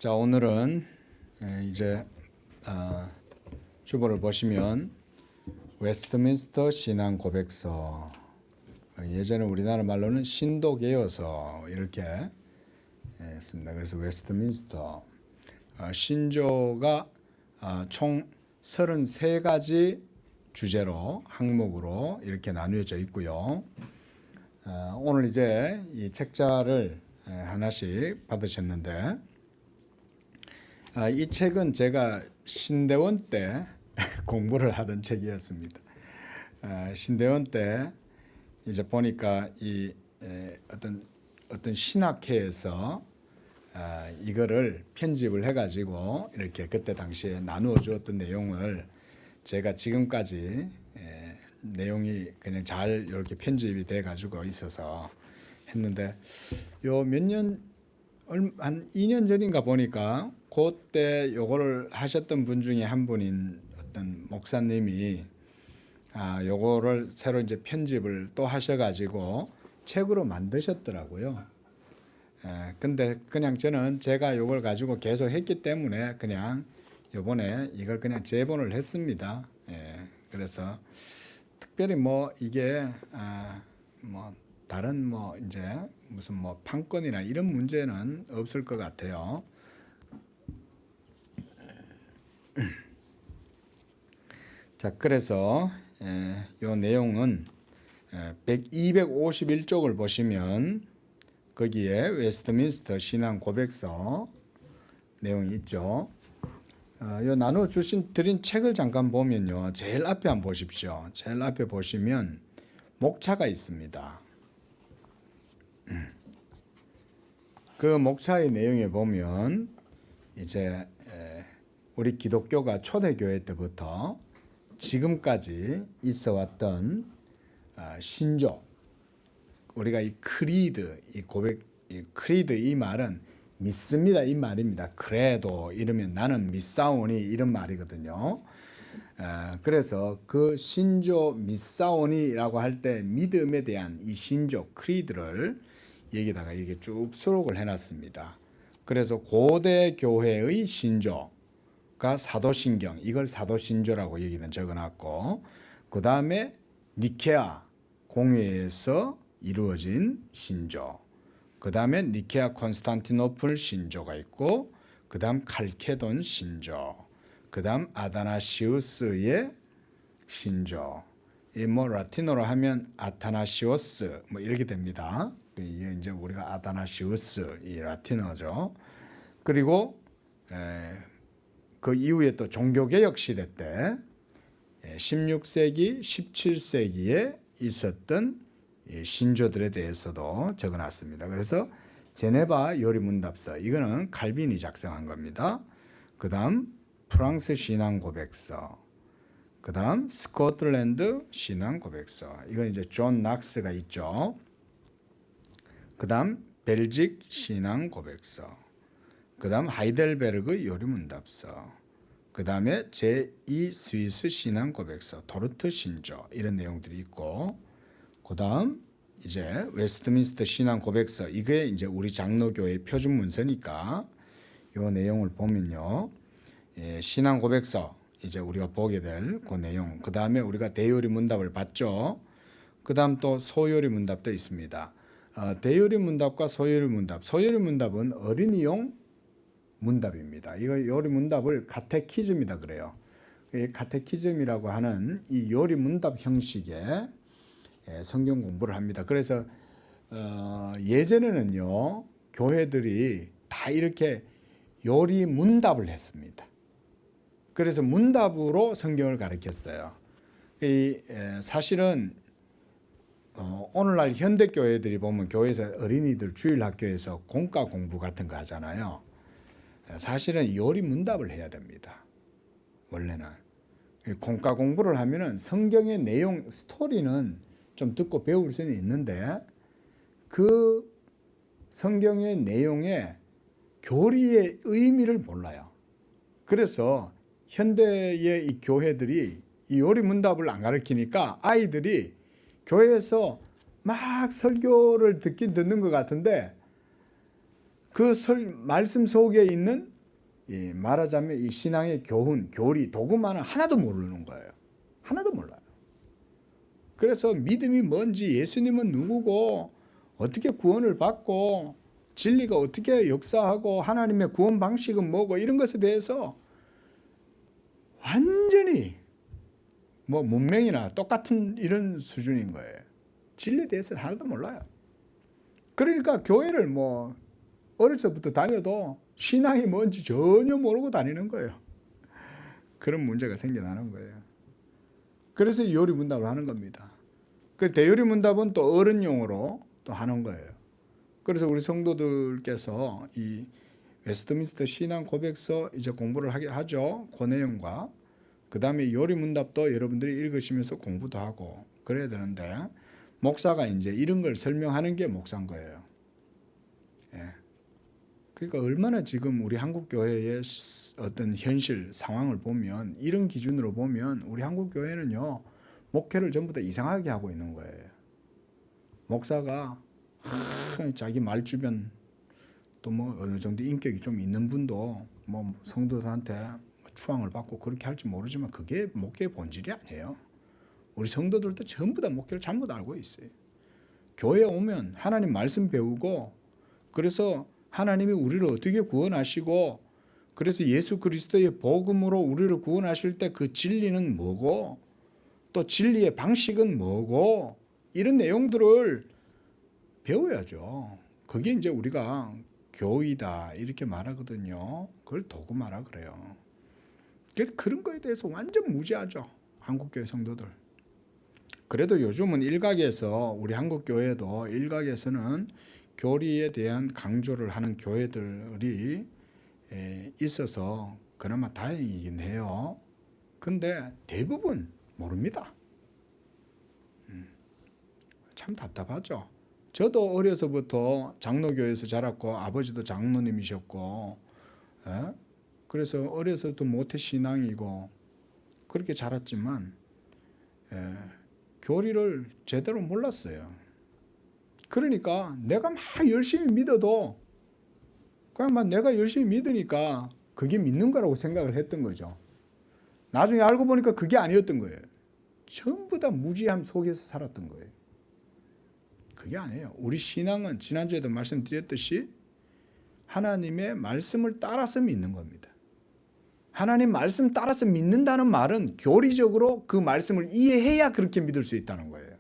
자, 오늘은 이제 주보를 보시면 웨스트민스터 신앙 고백서, 예전에 우리나라 말로는 신도계요서 이렇게 했습니다. 그래서 웨스트민스터 신조가 총 33가지 주제로 항목으로 이렇게 나누어져 있고요. 오늘 이제 이 책자를 하나씩 받으셨는데, 이 책은 제가 신대원 때 공부를 하던 책이었습니다. 신대원 때 이제 보니까 이 어떤 신학회에서 이거를 편집을 해가지고 이렇게 그때 당시에 나누어 주었던 내용을 제가 지금까지 내용이 그냥 잘 이렇게 편집이 돼 가지고 있어서 했는데, 요 몇 년, 한 2년 전인가 보니까 그때 요거를 하셨던 분 중에 한 분인 어떤 목사님이 요거를 새로 이제 편집을 또 하셔가지고 책으로 만드셨더라고요. 근데 그냥 저는 제가 요걸 가지고 계속 했기 때문에 그냥 요번에 이걸 그냥 제본을 했습니다. 그래서 특별히 뭐 이게 뭐 다른 뭐 이제 무슨 뭐 판권이나 이런 문제는 없을 것 같아요. 자, 그래서 요 내용은 251쪽을 보시면 거기에 웨스트민스터 신앙 고백서 내용이 있죠. 요 나눠 드린 책을 잠깐 보면요, 제일 앞에 한번 보십시오. 제일 앞에 보시면 목차가 있습니다. 그 목차의 내용에 보면 이제 우리 기독교가 초대교회 때부터 지금까지 있어왔던 신조, 우리가 이 크리드, 이 고백, 이 크리드 이 말은 믿습니다 이 말입니다. 그래도 이러면 나는 믿사오니 이런 말이거든요. 그래서 그 신조 믿사오니라고 할 때 믿음에 대한 이 신조 크리드를 여기다가 이렇게 쭉 수록을 해놨습니다. 그래서 고대 교회의 신조가 사도신경, 이걸 사도신조라고 여기는 적어놨고, 그 다음에 니케아 공회에서 이루어진 신조, 그 다음에 니케아 콘스탄티노플 신조가 있고, 그 다음 칼케돈 신조, 그 다음 아다나시우스의 신조, 이 뭐 라틴어로 하면 아타나시오스 뭐 이렇게 됩니다. 이게 이제 우리가 아다나시우스 이 라틴어죠. 그리고 그 이후에 또 종교개혁 시대 때 16세기, 17세기에 있었던 신조들에 대해서도 적어놨습니다. 그래서 제네바 요리문답서, 이거는 칼빈이 작성한 겁니다. 그 다음 프랑스 신앙 고백서, 그 다음 스코틀랜드 신앙 고백서, 이건 이제 존 낙스가 있죠. 그 다음 벨직 신앙 고백서, 그 다음 하이델베르그 요리문답서, 그 다음에 제2 스위스 신앙 고백서, 도르트 신조, 이런 내용들이 있고, 그 다음 이제 웨스트민스터 신앙 고백서, 이게 이제 우리 장로교의 표준 문서니까 요 내용을 보면요, 신앙 고백서 이제 우리가 보게 될 그 내용, 그 다음에 우리가 대요리 문답을 봤죠. 그 다음 또 소요리 문답도 있습니다. 대요리 문답과 소요리 문답, 소요리 문답은 어린이용 문답입니다. 이거 요리 문답을 카테키즘이다 그래요. 이 카테키즘이라고 하는 이 요리 문답 형식의 성경 공부를 합니다. 그래서 예전에는요, 교회들이 다 이렇게 요리 문답을 했습니다. 그래서 문답으로 성경을 가르쳤어요. 사실은 오늘날 현대 교회들이 보면 교회에서 어린이들 주일학교에서 공과 공부 같은 거 하잖아요. 사실은 요리 문답을 해야 됩니다. 원래는 공과 공부를 하면은 성경의 내용 스토리는 좀 듣고 배울 수는 있는데, 그 성경의 내용의 교리의 의미를 몰라요. 그래서 현대의 이 교회들이 이 요리 문답을 안 가르치니까 아이들이 교회에서 막 설교를 듣긴 듣는 것 같은데 그 말씀 속에 있는 말하자면 이 신앙의 교훈, 교리, 도구만은 하나도 모르는 거예요. 하나도 몰라요. 그래서 믿음이 뭔지, 예수님은 누구고, 어떻게 구원을 받고, 진리가 어떻게 역사하고, 하나님의 구원 방식은 뭐고, 이런 것에 대해서 완전히 뭐 문맹이나 똑같은 이런 수준인 거예요. 진리에 대해서는 하나도 몰라요. 그러니까 교회를 뭐 어렸을 때부터 다녀도 신앙이 뭔지 전혀 모르고 다니는 거예요. 그런 문제가 생겨나는 거예요. 그래서 요리문답을 하는 겁니다. 그 대요리문답은 또 어른용으로 또 하는 거예요. 그래서 우리 성도들께서 이 웨스트민스터 신앙 고백서 이제 공부를 하죠. 그 내용과 그 다음에 요리문답도 여러분들이 읽으시면서 공부도 하고 그래야 되는데 목사가 이제 이런 걸 설명하는 게 목사인 거예요. 예. 그러니까 얼마나 지금 우리 한국 교회의 어떤 현실 상황을 보면 이런 기준으로 보면 우리 한국 교회는요 목회를 전부 다 이상하게 하고 있는 거예요. 목사가 자기 말 주변 또 뭐 어느 정도 인격이 좀 있는 분도 뭐 성도들한테 추앙을 받고 그렇게 할지 모르지만 그게 목회의 본질이 아니에요. 우리 성도들도 전부 다 목회를 잘못 알고 있어요. 교회에 오면 하나님 말씀 배우고 그래서 하나님이 우리를 어떻게 구원하시고 그래서 예수 그리스도의 복음으로 우리를 구원하실 때 그 진리는 뭐고 또 진리의 방식은 뭐고 이런 내용들을 배워야죠. 그게 이제 우리가 교의다 이렇게 말하거든요. 그걸 도구마라 그래요. 그런 거에 대해서 완전 무지하죠. 한국교회 성도들. 그래도 요즘은 일각에서 우리 한국교회도 일각에서는 교리에 대한 강조를 하는 교회들이 있어서 그나마 다행이긴 해요. 근데 대부분 모릅니다. 참 답답하죠. 저도 어려서부터 장로교회에서 자랐고 아버지도 장로님이셨고 그래서 어려서부터 모태신앙이고 그렇게 자랐지만 교리를 제대로 몰랐어요. 그러니까 내가 막 열심히 믿어도 그냥 막 내가 열심히 믿으니까 그게 믿는 거라고 생각을 했던 거죠. 나중에 알고 보니까 그게 아니었던 거예요. 전부 다 무지함 속에서 살았던 거예요. 그게 아니에요. 우리 신앙은 지난주에도 말씀드렸듯이 하나님의 말씀을 따라서 믿는 겁니다. 하나님 말씀 따라서 믿는다는 말은 교리적으로 그 말씀을 이해해야 그렇게 믿을 수 있다는 거예요.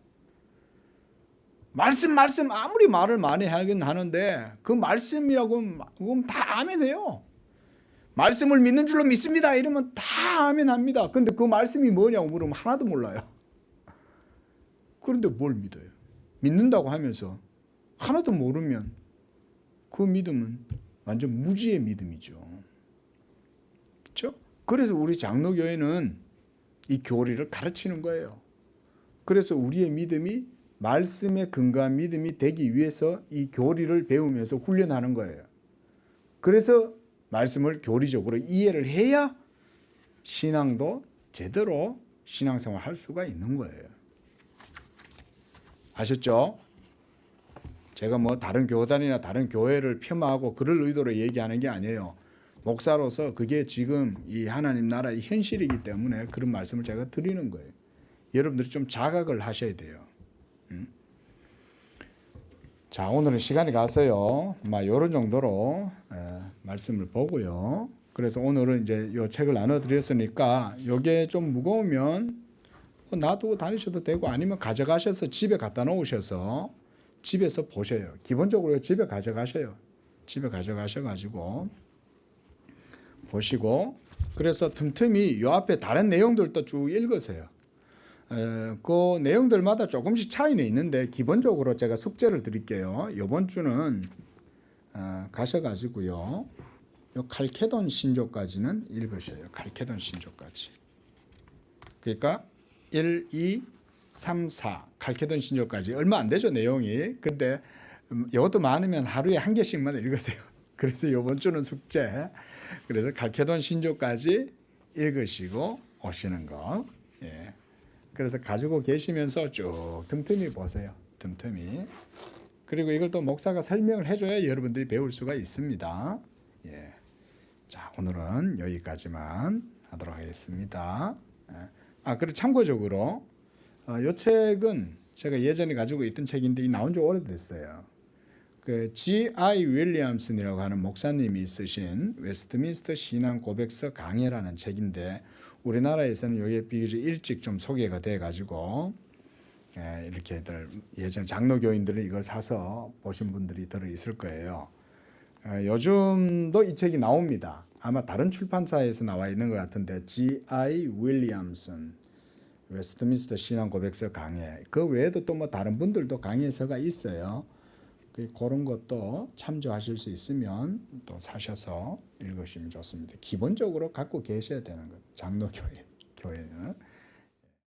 말씀 아무리 말을 많이 하긴 하는데 그 말씀이라고 하면 다 아멘해요. 말씀을 믿는 줄로 믿습니다 이러면 다 아멘합니다. 근데 그 말씀이 뭐냐고 물으면 하나도 몰라요. 그런데 뭘 믿어요? 믿는다고 하면서 하나도 모르면 그 믿음은 완전 무지의 믿음이죠. 그렇죠? 그래서 우리 장로교회는 이 교리를 가르치는 거예요. 그래서 우리의 믿음이 말씀에 근거한 믿음이 되기 위해서 이 교리를 배우면서 훈련하는 거예요. 그래서 말씀을 교리적으로 이해를 해야 신앙도 제대로 신앙생활 할 수가 있는 거예요. 아셨죠? 제가 뭐 다른 교단이나 다른 교회를 폄하하고 그럴 의도로 얘기하는 게 아니에요. 목사로서 그게 지금 이 하나님 나라의 현실이기 때문에 그런 말씀을 제가 드리는 거예요. 여러분들이 좀 자각을 하셔야 돼요. 자, 오늘은 시간이 갔어요. 이런 정도로 말씀을 보고요. 그래서 오늘은 이제 이 책을 나눠드렸으니까 이게 좀 무거우면 놔두고 다니셔도 되고 아니면 가져가셔서 집에 갖다 놓으셔서 집에서 보셔요. 기본적으로 집에 가져가셔요. 집에 가져가셔가지고 보시고 그래서 틈틈이 이 앞에 다른 내용들도 쭉 읽으세요. 그 내용들마다 조금씩 차이는 있는데 기본적으로 제가 숙제를 드릴게요. 이번 주는 가셔가지고요. 요 칼케돈 신조까지는 읽으셔요. 칼케돈 신조까지. 그러니까 1, 2, 3, 4 칼케돈 신조까지 얼마 안 되죠 내용이. 근데 이것도 많으면 하루에 한 개씩만 읽으세요. 그래서 이번 주는 숙제. 그래서 칼케돈 신조까지 읽으시고 오시는 거. 예. 그래서 가지고 계시면서 쭉 틈틈이 보세요. 틈틈이. 그리고 이걸 또 목사가 설명을 해줘야 여러분들이 배울 수가 있습니다. 예. 자, 오늘은 여기까지만 하도록 하겠습니다. 그리고 참고적으로 이 책은 제가 예전에 가지고 있던 책인데 나온 지 오래됐어요. 그 G.I. 윌리엄슨이라고 하는 목사님이 쓰신 웨스트민스터 신앙 고백서 강해라는 책인데 우리나라에서는 이게 비교적 일찍 좀 소개가 돼 가지고 이렇게들 예전 장로교인들은 이걸 사서 보신 분들이 들어 있을 거예요. 요즘도 이 책이 나옵니다. 아마 다른 출판사에서 나와 있는 것 같은데 G.I. 윌리엄슨 웨스트민스터 신앙 고백서 강해. 그 외에도 또 뭐 다른 분들도 강해서가 있어요. 그런 것도 참조하실 수 있으면 또 사셔서 읽으시면 좋습니다. 기본적으로 갖고 계셔야 되는 것. 장로교회는.